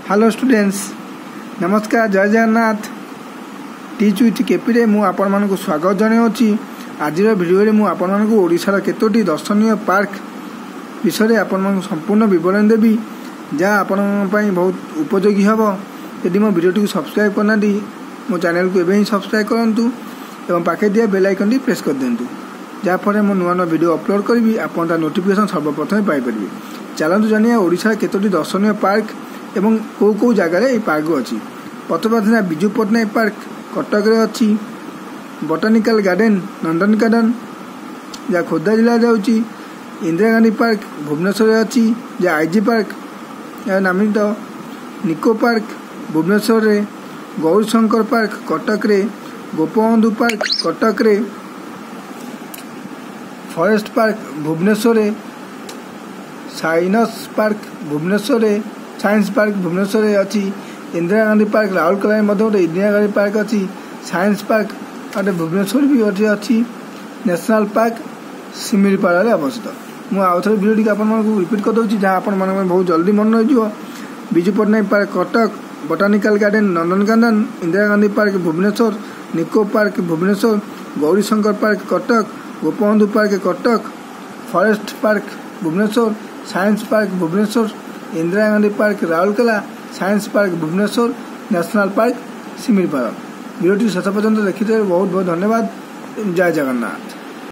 Hello students, नमस्कार, जय Jagannath. Teach with KP मु आपण मानक स्वागत जनाऊँगी। आज भिडियो मु आपण मानक ओडिशार केतोटी दर्शनीय पार्क विषय आपण मानक संपूर्ण बरणी देवी, जहाँ आपण बहुत उपयोगी हम। यदि मो वीडियो टी सब्सक्राइब करना मो चैनल को एवं सब्सक्राइब करूँ और पाखे दिया बेल आइकन टी प्रेस कर दिंतु, जहाँफल मो नुआ नुआ वीडियो अपलोड करी आपन ता नोटिफिकेशन सर्वप्रथम पाइपर। चलतु जानिया ओडिशा केतोटी दर्शनीय पार्क एवं कौ कौ जगार ये पार्क अच्छी। प्रथम विजु पट्टनायक पार्क कटक अच्छी, बोटानिकल गार्डन नंदनकानन जहाँ खोर्धा जिला जाऊँगी, इंदिरा गांधी पार्क भुवनेश्वर अच्छी जहाँ आईजी पार्क नामित, Nicco park Bhubaneswar, Gaurishankar park Cuttack, Gopabandhu park Cuttack, forest park Bhubaneswar, science park Bhubaneswar, science park Bhubaneswar अच्छी, इंदिरा गांधी पार्क राउरकेला गोटे इंदिरा गांधी पार्क अच्छी, साइंस पार्क गोटे भुवनेश्वर भी अच्छी, नेशनल पार्क सिमिलीपाड़ा अवस्थित। मुझे आउ थे भिडियो आपको रिपीट कर दूसरी, जहाँ आप बहुत जल्दी मन रही। Biju Patnaik park Cuttack, botanical garden Nandankanan, Indira Gandhi park Bhubaneswar, Nicco park Bhubaneswar, Gaurishankar park Cuttack, Gopabandhu park Cuttack, forest park Bhubaneswar, science park Bhubaneswar, Indira Gandhi park Rourkela, science park Bhubaneswar, national park Similipal. Video शेष पर्यंत देखिए बहुत बहुत धन्यवाद। जय जगन्नाथ।